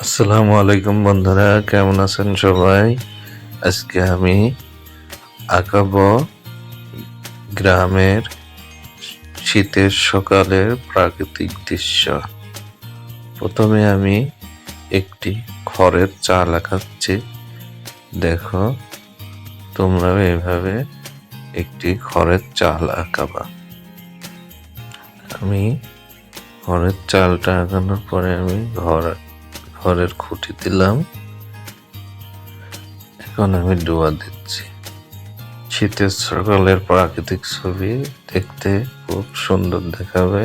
আসসালামু আলাইকুম বন্ধুরা, কেমন আছেন সবাই? আজকে আমি আঁকাবো গ্রামের শীতের সকালের প্রাকৃতিক দৃশ্য। প্রথমে আমি একটি খড়ের চাল আঁকাচ্ছি। দেখো, তোমরাও এভাবে একটি খড়ের চাল আঁকাবা। আমি খড়ের চালটা আঁকানোর পরে আমি ঘরের খুঁটি দিলাম। এখন আমি ডোয়া দিচ্ছি। শীতের সকালের প্রাকৃতিক ছবি দেখতে খুব সুন্দর দেখাবে।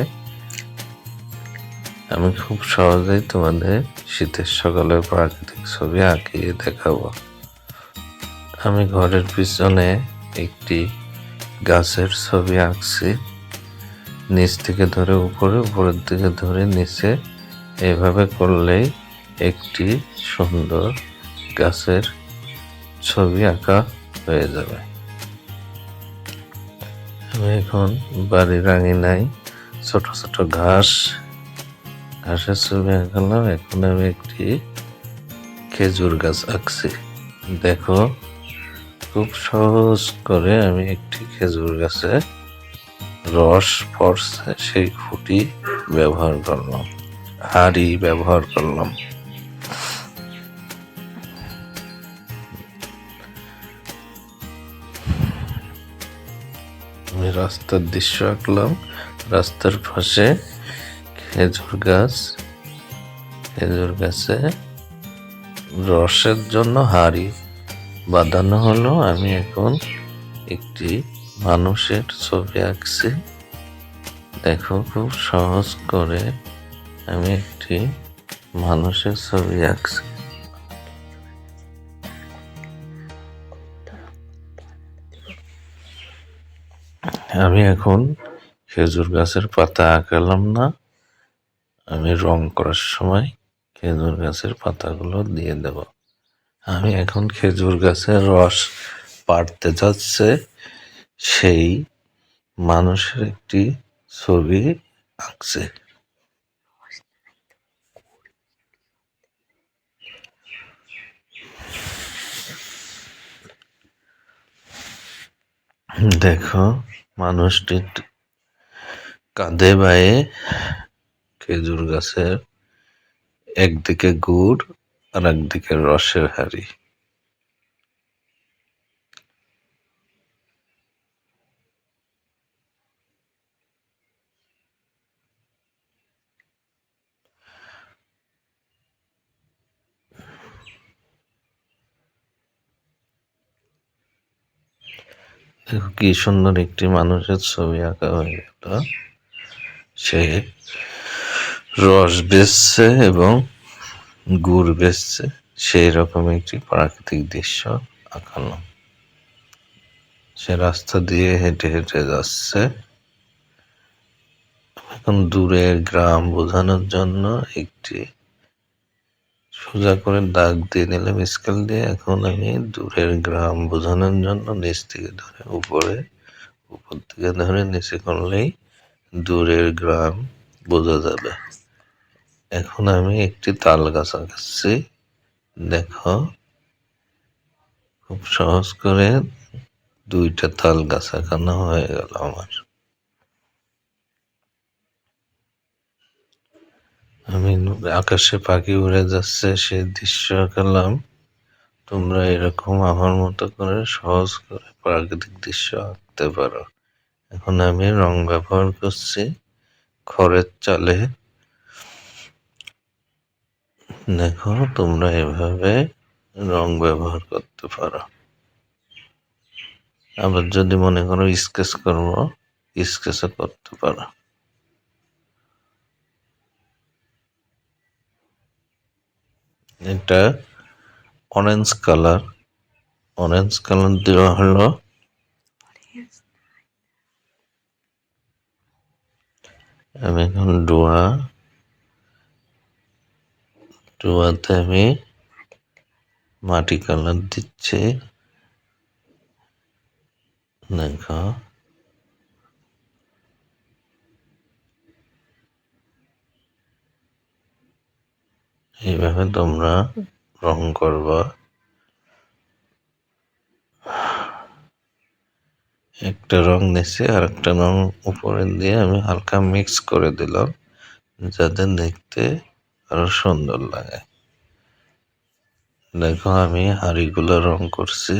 আমি খুব সহজেই তোমাদের শীতের সকালের প্রাকৃতিক ছবি আঁকিয়ে দেখাবো। আমি ঘরের পিছনে একটি গাছের ছবি আঁকছি। নিচ থেকে ধরে উপরে, উপরের দিকে ধরে নিচে, এইভাবে করলেই একটি সুন্দর গাছের ছবি আঁকা হয়ে যাবে। আমি এখন বাড়ির আঙিনায় ছোট ছোট ঘাসের ছবি আঁকালাম। এখন আমি একটি খেজুর গাছ আঁকছি। দেখো, খুব সহজ করে আমি একটি খেজুর গাছে রস পড়ছে সেই খুঁটি ব্যবহার করলাম, হাঁড়ি ব্যবহার করলাম। আমি রাস্তার দৃশ্য আঁকলাম। রাস্তার পাশে খেজুর গাছে রসের জন্য হাঁড়ি বাঁধানো হলো। আমি এখন একটি মানুষের ছবি আঁকছি। দেখো, খুব সহজ করে আমি একটি মানুষের ছবি আঁকছি। আমি এখন খেজুর গাছের পাতা আঁকালাম না, আমি রং করার সময় খেজুর গাছের পাতাগুলো দিয়ে দেব। আমি এখন খেজুর গাছের রস পাড়তে যাচ্ছে সেই মানুষের একটি ছবি আঁকছে। দেখো, মানুষটি কাঁধে বায়ে খেজুর গাছের একদিকে গুড় আর একদিকে রসের হাঁড়ি। দেখো, কি সুন্দর একটি মানুষের ছবি আঁকা হয়ে গেল। সে রস বেচছে এবং গুড় বেচছে, সেই রকম একটি প্রাকৃতিক দৃশ্য আঁকানো। সে রাস্তা দিয়ে হেঁটে হেঁটে যাচ্ছে। এখন দূরের গ্রাম বোঝানোর জন্য একটি সোজা করে দাগ দিয়ে নিলাম স্কেল দিয়ে। এখন আমি দূরের গ্রাম বোঝানোর জন্য নিচ থেকে ধরে উপর থেকে ধরে নিচে করলেই দূরের গ্রাম বোঝা যাবে। এখন আমি একটি তাল গাছ আঁকাচ্ছি। দেখো, খুব সহজ করে দুইটা তাল গাছ আঁকানো হয়ে গেল আমার। আমি আকাশে পাখি উড়ে যাচ্ছে সেই দৃশ্য আঁকালাম। তোমরা এরকম আমার মতো করে সহজ করে প্রাকৃতিক দৃশ্য আঁকতে পারো। এখন আমি রং ব্যবহার করছি খড়ের চালে। দেখো, তোমরা এভাবে রং ব্যবহার করতে পারো। আবার যদি মনে করো স্কেচ করবো, স্কেচও করতে পারো। এটা অরেঞ্জ কালার দেওয়া হলো। আমি এখন ডোয়াতে আমি মাটি কালার দিচ্ছি। দেখো, এইভাবে তোমরা রং করবা। একটা রং নিচে আর একটা রং উপরে দিয়ে আমি হালকা মিক্স করে দিলাম, যাতে দেখতে আরো সুন্দর লাগে। দেখো আমি হাঁড়িগুলো রং করছি।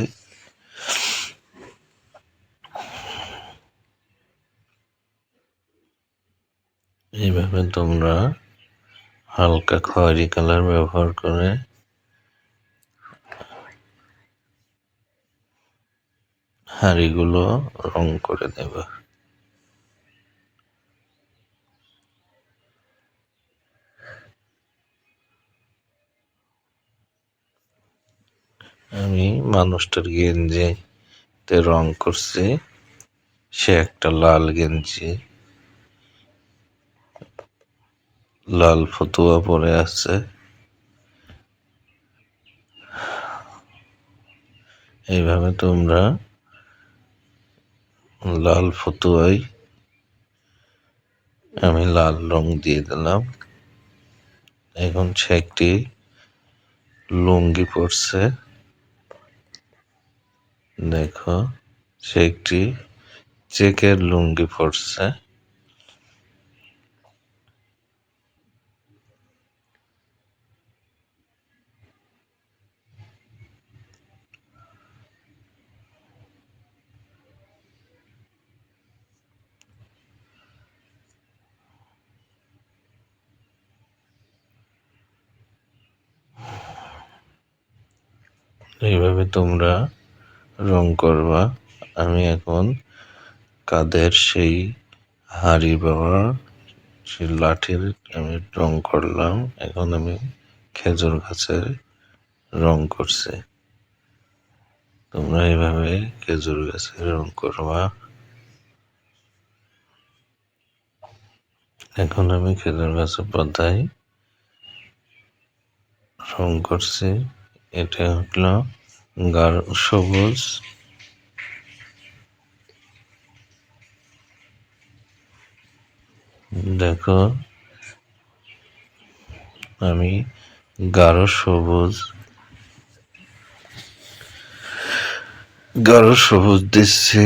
এইভাবে তোমরা হালকা খয়েরি কালার ব্যবহার করে হাঁড়িগুলো রং করে নেবা। আমি মানুষটার গেঞ্জিতে রং করছি, সে একটা লাল গেঞ্জি, লাল ফতুয়া পরে আছে। এইভাবে তোমরা লাল ফতুয়ায় আমি লাল রং দিয়ে দিলাম। এখন সে একটি লুঙ্গি পরছে। দেখো সে একটি চেকের লুঙ্গি পরছে। এইভাবে তোমরা রং করবা। আমি এখন কাদের সেই হাড়ি বাবা সেই লাঠির আমি রং করলাম। এখন আমি খেজুর গাছের রং করছি। তোমরা এইভাবে খেজুর গাছের রং করবা। এখন আমি খেজুর গাছের পাতায় রং করছি। এটা হলো গাঢ় সবুজ। দেখো আমি গাঢ় সবুজ দিচ্ছি।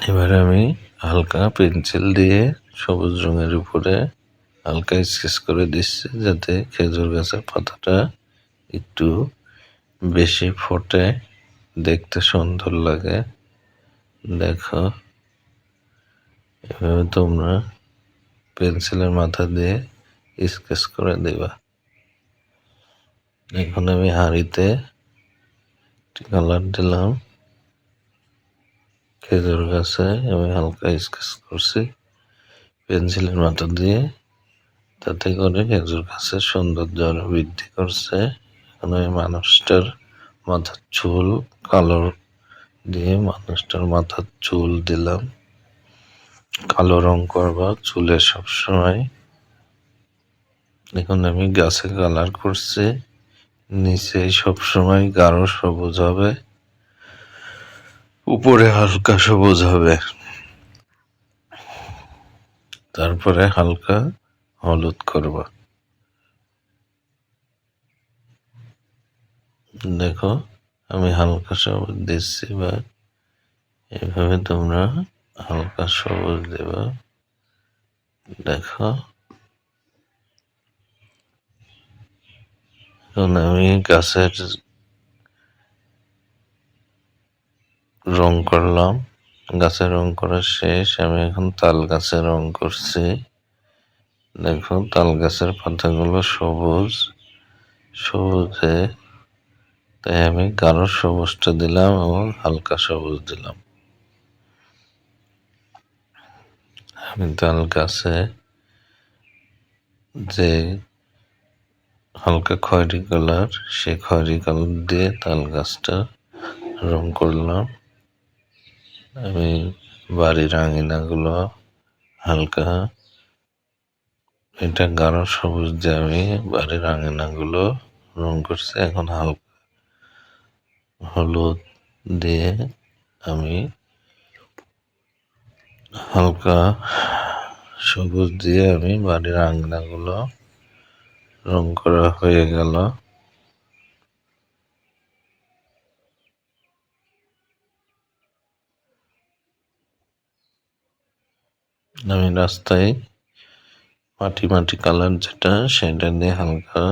এবারে আমি হালকা পেন্সিল দিয়ে সবুজ রঙের উপরে হালকা স্কেচ করে দিচ্ছি, যাতে খেজুর গাছের পাতাটা একটু বেশি ফোটে, দেখতে সুন্দর লাগে। দেখো এভাবে তোমরা পেন্সিলের মাথা দিয়ে স্কেচ করে দিবা। এখন আমি হাঁড়িতে কালার দিলাম। খেজুর গাছে আমি হালকা স্কেচ করছি পেন্সিলের মাথা দিয়ে, তাতে করে খেজুর গাছের সৌন্দর্য আরো বৃদ্ধি করছে। এখন আমি মানুষটার মাথার চুল কালো দিয়ে মানুষটার মাথার চুল দিলাম। কালো রং করবা চুলে সবসময়। এখন আমি গাছে কালার করছি, নিচে সবসময় গাঢ় সবুজ হবে, উপরে হালকা সবুজ হবে, তারপরে হালকা হলুদ করবা। দেখো আমি হালকা সবুজ দিচ্ছি। বা এইভাবে তোমরা হালকা সবুজ দেবা। দেখো এখন আমি গাছের রং করলাম। গাছের রং করা শেষ। আমি এখন তাল গাছে রং করছি। দেখো তাল গাছের পাতাগুলো সবুজ সবুজে, তাই আমি গাঢ় সবুজটা দিলাম এবং হালকা সবুজ দিলাম। আমি তাল গাছে যে হালকা খয়েরি কালার, সেই খয়েরি কালার দিয়ে তাল গাছটা রং করলাম। আমি বাড়ির আঙিনাগুলো হালকা এটা গাঢ় সবুজ দিয়ে আমি বাড়ির আঙিনাগুলো রং করছি। এখন হালকা হলুদ দিয়ে আমি হালকা সবুজ দিয়ে আমি বাড়ির আঙিনাগুলো রং করা হয়ে গেল। আমি রাস্তায় মাটি মাটি কালার যেটা সেটা দিয়ে হালকা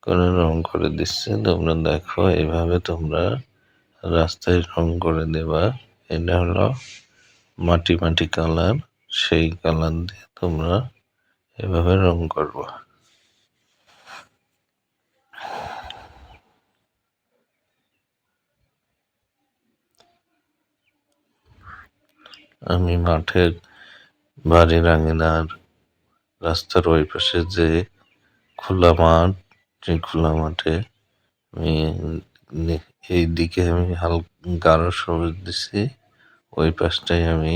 করে রং করে দিচ্ছি। তোমরা দেখো এইভাবে তোমরা রাস্তায় রং করে দেবা। এটা হলো মাটি মাটি কালার, সেই কালার দিয়ে তোমরা এভাবে রং করবা। আমি মাঠের বাড়ির আঙিনার রাস্তার ওই পাশে যে খোলা মাঠ, সেই খোলা মাঠে আমি এই দিকে আমি গাঢ় সবুজ দিচ্ছি, ওই পাশটাই আমি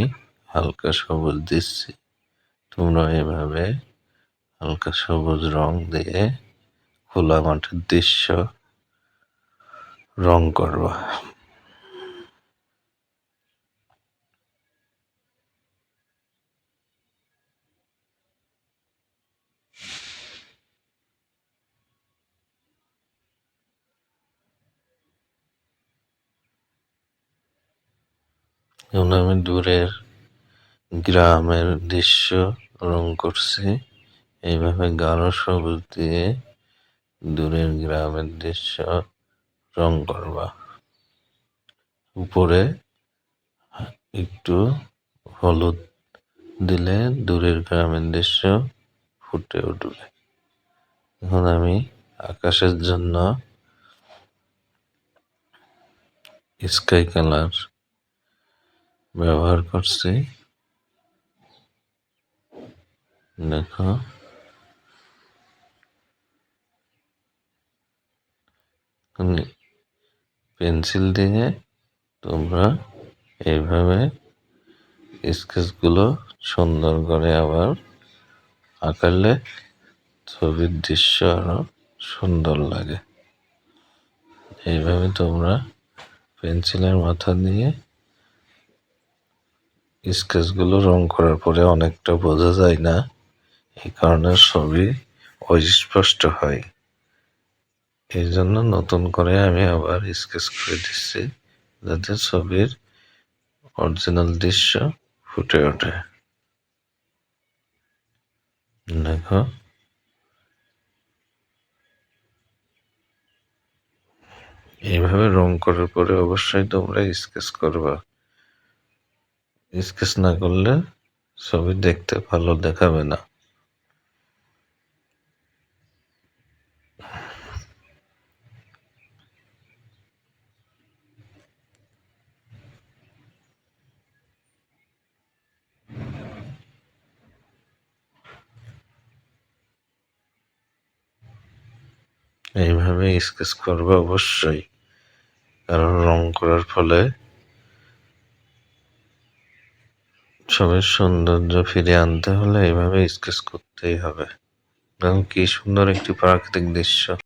হালকা সবুজ দিচ্ছি। তোমরা এভাবে হালকা সবুজ রং দিয়ে খোলা মাঠের দৃশ্য রং করবা। এখন আমি দূরের গ্রামের দৃশ্য রং করছি। এইভাবে গাঢ় সবুজ দিয়ে দূরের গ্রামের দৃশ্য রং করবা। উপরে একটু হলুদ দিলে দূরের গ্রামের দৃশ্য ফুটে উঠবে। এখন আমি আকাশের জন্য স্কাই কালার ব্যবহার করছি। দেখো পেন্সিল দিয়ে তোমরা এইভাবে স্কেচগুলো সুন্দর করে আবার আঁকালে ছবির দৃশ্য আরো সুন্দর লাগে। এইভাবে তোমরা পেন্সিলের মাথা দিয়ে স্কেচগুলো রং করার পরে অনেকটা বোঝা যায় না, এই কারণে ছবি অস্পষ্ট হয়। এই জন্য নতুন করে আমি আবার স্কেচ করে দিচ্ছি, যাতে ছবির অরিজিনাল দৃশ্য ফুটে ওঠে। দেখো এইভাবে রং করার পরে অবশ্যই তোমরা স্কেচ করবা। স্কেচ না করলে ছবি দেখতে ভালো দেখাবে না। এইভাবে স্কেচ করবে অবশ্যই, কারণ রং করার ফলে ছবির সৌন্দর্য ফিরিয়ে আনতে হলে এইভাবে স্কেচ করতেই হবে। এবং কি সুন্দর একটি প্রাকৃতিক দৃশ্য।